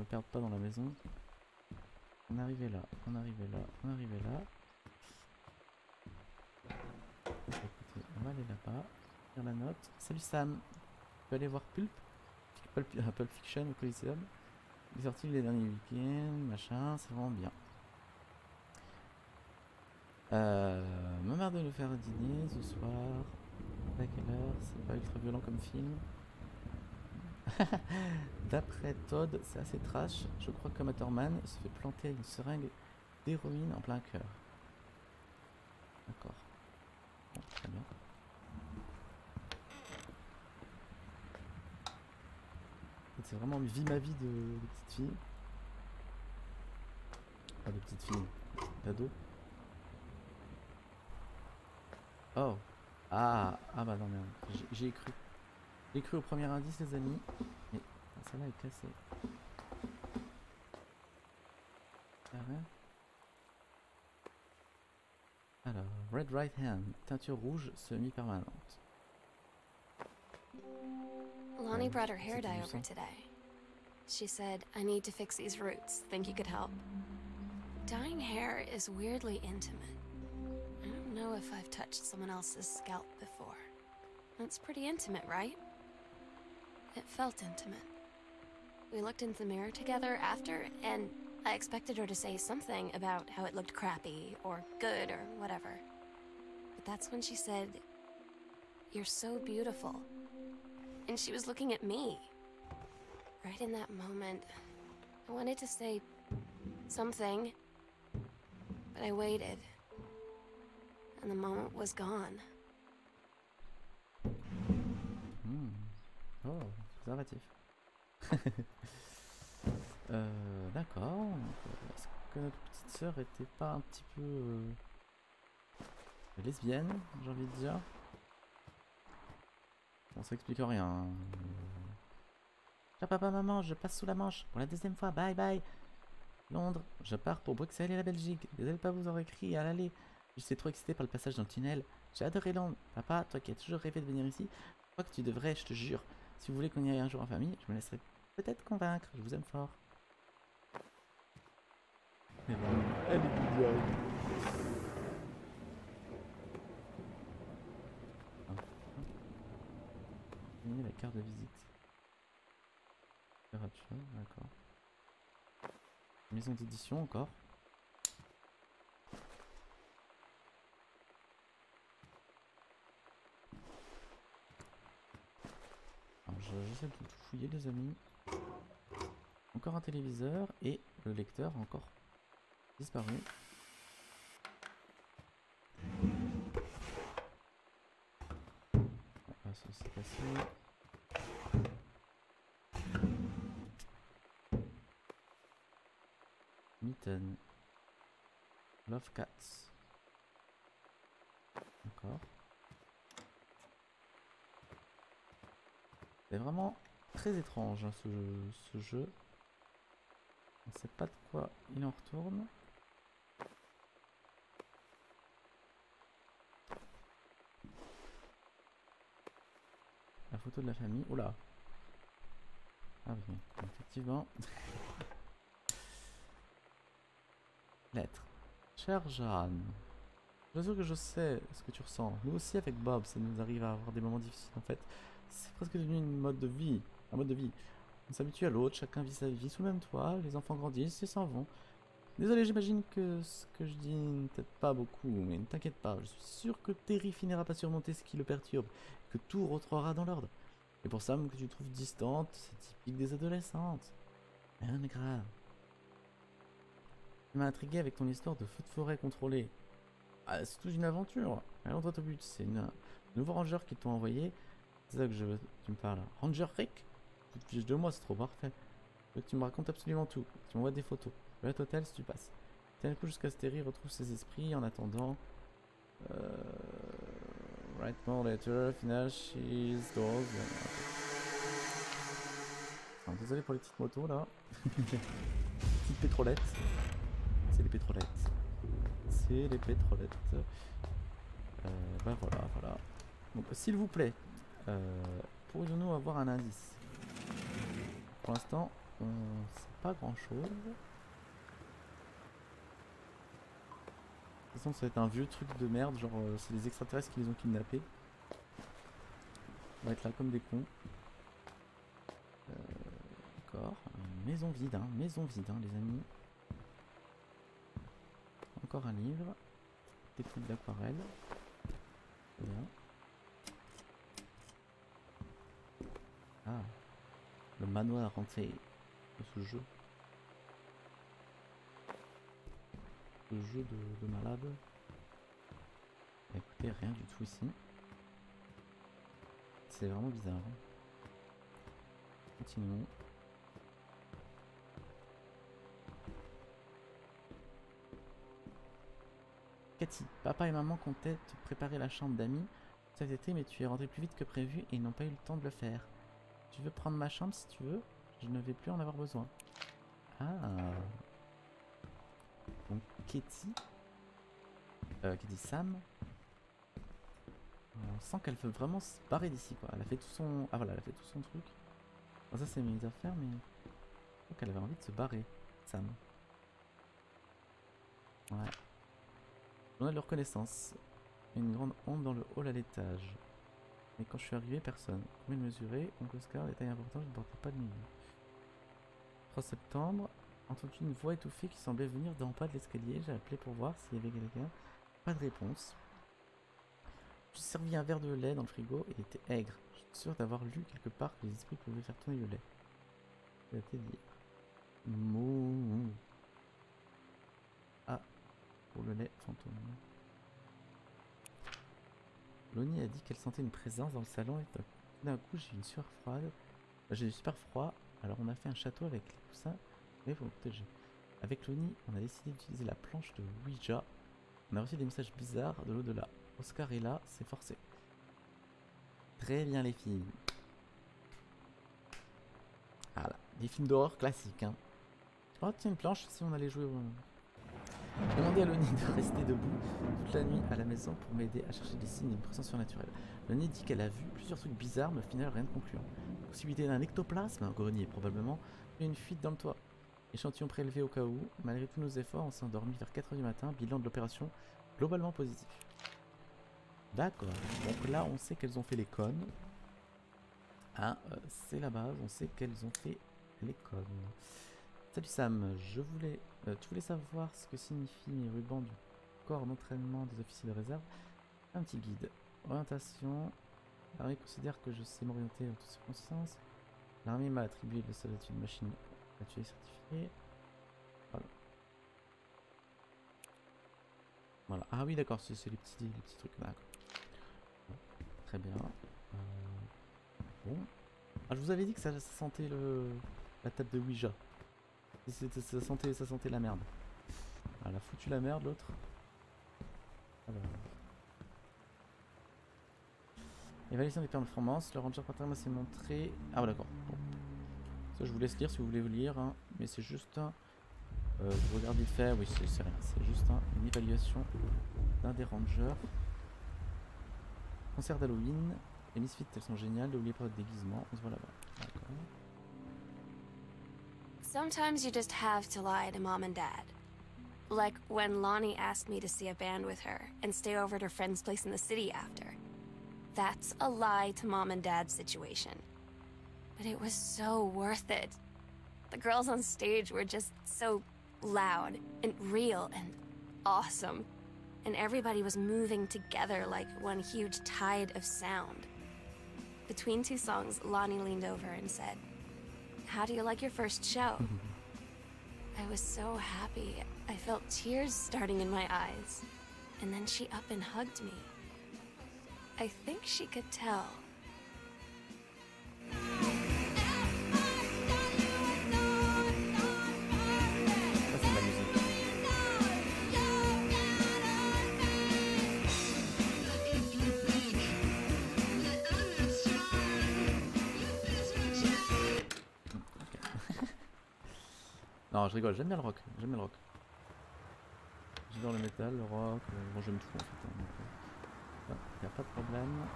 perde pas dans la maison. On arrivait là, on arrivait là, on arrivait là. Écoutez, on va aller là-bas, faire la note. Salut Sam, tu peux aller voir Pulp Fiction au Coliseum. Il est sorti les derniers week-ends, machin, c'est vraiment bien. Me marre de le faire dîner ce soir. À quelle heure? C'est pas ultra violent comme film. D'après Todd, c'est assez trash. Je crois que Matterman se fait planter une seringue d'héroïne en plein cœur. D'accord. Bon, très bien. C'est vraiment vie ma vie de petite fille. Pas de petite fille, d'ado. Oh. Ah bah non merde. J'ai cru. J'ai cru au premier indice les amis. Mais celle-là est cassée. Alors, Red Right Hand, teinture rouge semi-permanente. Lonnie brought her hair dye over today. She said, I need to fix these roots. Think you could help? Dyeing hair is weirdly intimate. I don't know if I've touched someone else's scalp before. It's pretty intimate, right? It felt intimate. We looked into the mirror together after, and I expected her to say something about how it looked crappy or good or whatever. But that's when she said, "You're so beautiful." And she was looking at me. Right in that moment, I wanted to say something, but I waited. And the moment was gone. Oh, préservatif. D'accord. Est-ce que notre petite sœur était pas un petit peu lesbienne, j'ai envie de dire? Bon, ça explique rien. Ciao papa, maman, je passe sous la Manche pour la deuxième fois. Bye bye. Londres, je pars pour Bruxelles et la Belgique. Désolé de pas vous avoir écrit à l'aller. J'étais trop excité par le passage dans le tunnel. J'ai adoré Londres. Papa, toi qui as toujours rêvé de venir ici, je crois que tu devrais, je te jure. Si vous voulez qu'on y aille un jour en famille, je me laisserai peut-être convaincre. Je vous aime fort. Et voilà. Elle est mignonne. La carte de visite. D'accord. Maison d'édition encore. Alors j'essaie de tout fouiller les amis. Encore un téléviseur et le lecteur a encore disparu. Ah, ça s'est cassé. Mitten. Love Cats. D'accord. C'est vraiment très étrange hein, ce jeu. On ne sait pas de quoi il en retourne. La photo de la famille. Oula. Ah oui, effectivement. Lettre. Cher Jeanne, je suis sûr que je sais ce que tu ressens. Nous aussi avec Bob, ça nous arrive à avoir des moments difficiles en fait. C'est presque devenu une mode de vie. Un mode de vie. On s'habitue à l'autre, chacun vit sa vie sous le même toit, les enfants grandissent et s'en vont. Désolé, j'imagine que ce que je dis ne t'aide pas beaucoup, mais ne t'inquiète pas, je suis sûr que Terry finira par surmonter ce qui le perturbe, que tout rentrera dans l'ordre. Et pour Sam, que tu trouves distante, c'est typique des adolescentes. Rien de grave. Tu m'as intrigué avec ton histoire de feu de forêt contrôlé. Ah, c'est toute une aventure. Allons droit au but, c'est un nouveau ranger qui t'ont envoyé. C'est ça que tu me parles. Ranger Rick? Toute fiche de moi, c'est trop parfait. Je veux que tu me racontes absolument tout. Tu m'envoies des photos. Je vais à l'hôtel si tu passes. Tiens le coup jusqu'à ce Terry retrouve ses esprits en attendant. Write more later, finish his doors. Enfin, désolé pour les petites motos là. Petites pétrolettes. C'est les pétrolettes. C'est les pétrolettes. Bah voilà. Donc s'il vous plaît, pourrions-nous avoir un indice? Pour l'instant, on sait pas grand chose. De toute façon, ça va être un vieux truc de merde, genre c'est des extraterrestres qui les ont kidnappés. On va être là comme des cons. D'accord. Maison vide, hein, les amis. Encore un livre. Technique d'aquarelle. Bien. Ah. Le manoir hanté de ce jeu. Ce jeu de malade. Écoutez, rien du tout ici. C'est vraiment bizarre. Hein. Continuons. Cathy, papa et maman comptaient te préparer la chambre d'amis cet été, mais tu es rentré plus vite que prévu et ils n'ont pas eu le temps de le faire. Tu veux prendre ma chambre si tu veux? Je ne vais plus en avoir besoin. Ah. Donc Katie, Katie Sam, on sent qu'elle veut vraiment se barrer d'ici quoi. Elle a fait tout son, ah voilà, elle a fait tout son truc. Bon, ça c'est mes affaires, mais je crois qu'elle avait envie de se barrer, Sam. Ouais. Journal de reconnaissance. Une grande honte dans le hall à l'étage. Mais quand je suis arrivé, personne. Combien de mesurer? Oncle Oscar, détail important, je ne portais pas de nuit. 3 septembre. Entendu une voix étouffée qui semblait venir d'en bas de l'escalier. J'ai appelé pour voir s'il y avait quelqu'un. Pas de réponse. J'ai servi un verre de lait dans le frigo et il était aigre. Je suis sûr d'avoir lu quelque part que les esprits pouvaient faire tourner le lait. Ça a été dit. Mouh. Ah. Pour le lait fantôme. Lonnie a dit qu'elle sentait une présence dans le salon et tout d'un coup j'ai eu une sueur froide. J'ai eu super froid, alors on a fait un château avec les coussins mais pour me protéger. Avec Lonnie, on a décidé d'utiliser la planche de Ouija. On a reçu des messages bizarres de l'au-delà. Oscar est là, c'est forcé. Très bien les filles. Voilà, des films d'horreur classiques. Hein. Oh tiens une planche si on allait jouer au... Demandez à Lonnie de rester debout toute la nuit à la maison pour m'aider à chercher des signes d'une présence surnaturelle. Lonnie dit qu'elle a vu plusieurs trucs bizarres, mais au final rien de concluant. Possibilité d'un ectoplasme, un grenier probablement, et une fuite dans le toit. Échantillon prélevé au cas où. Malgré tous nos efforts, on s'est endormi vers 4 h du matin. Bilan de l'opération globalement positif. D'accord. Donc là, on sait qu'elles ont fait les connes. Hein, c'est la base. On sait qu'elles ont fait les connes. Salut Sam, tu voulais savoir ce que signifient les rubans du corps d'entraînement des officiers de réserve? Un petit guide. Orientation. L'armée considère que je sais m'orienter en toutes circonstances. L'armée m'a attribué le statut d'une machine à tuer certifiée. Voilà. Voilà. Ah oui d'accord, c'est les petits trucs. D'accord. Bon, très bien. Bon. Ah, je vous avais dit que ça sentait la table de Ouija. Ça sentait la merde. Elle a foutu la merde l'autre. Alors. Évaluation des performances. Le ranger patron s'est montré. Ah ouais, d'accord. Bon. Ça je vous laisse lire si vous voulez vous lire. Hein. Mais c'est juste un. Je regarde vite fait. Oui c'est rien. C'est juste une évaluation d'un des rangers. Concert d'Halloween. Les Misfits elles sont géniales. N'oubliez pas votre déguisement. On se voit là-bas. D'accord. Sometimes you just have to lie to Mom and Dad. Like when Lonnie asked me to see a band with her and stay over at her friend's place in the city after. That's a lie to Mom and Dad's situation. But it was so worth it. The girls on stage were just so loud and real and awesome. And everybody was moving together like one huge tide of sound. Between two songs, Lonnie leaned over and said, "How do you like your first show?" I was so happy. I felt tears starting in my eyes. And then she up and hugged me. I think she could tell. Non, je rigole, j'aime bien le rock. J'adore le métal, le rock, bon, j'aime tout en fait. Il n'y a pas de problème.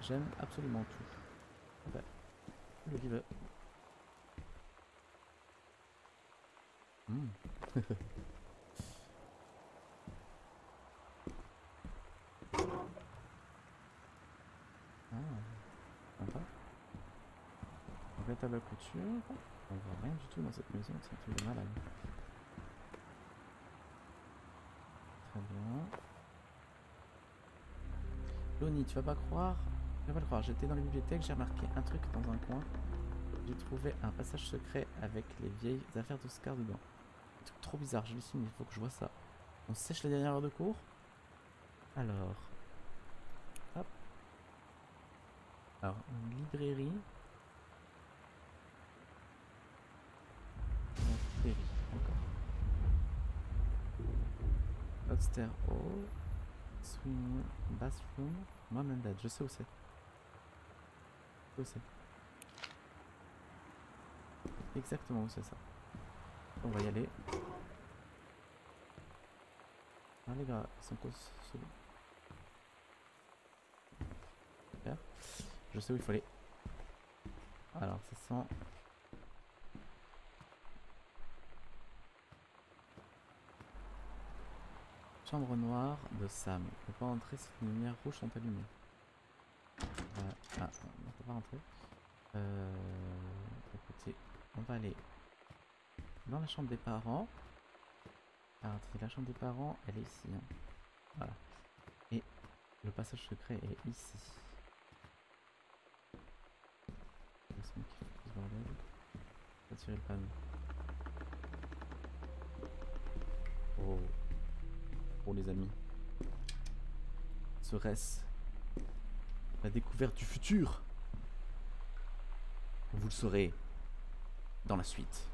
J'aime absolument tout. Ouais. Le livre. Ah, sympa. Donc la table à couture, on voit rien du tout dans cette maison, c'est un truc de malade. Très bien. Loni, tu vas pas croire, j'étais dans la bibliothèque, j'ai remarqué un truc dans un coin. J'ai trouvé un passage secret avec les vieilles affaires d'Oscar dedans. Un truc trop bizarre, je hallucine, il faut que je vois ça. On sèche la dernière heure de cours. Alors. Hop. Alors, une librairie. D'accord. Upstairs hall. Swing. Bathroom. Mom and dad, je sais où c'est. Où c'est. Exactement où c'est ça. On va y aller. Ah les gars, ils sont cause. Super. Je sais où il faut aller. Alors ça sent. Chambre noire de Sam. On peut pas entrer si les lumières rouges sont allumées. Ah, on peut pas rentrer. Écoutez, on va aller dans la chambre des parents. Alors, la chambre des parents, elle est ici. Hein. Voilà. Et le passage secret est ici. Personne qui fait ce bordel. On va tirer le panneau. Oh. Oh les amis. Serait-ce la découverte du futur? Vous le saurez dans la suite.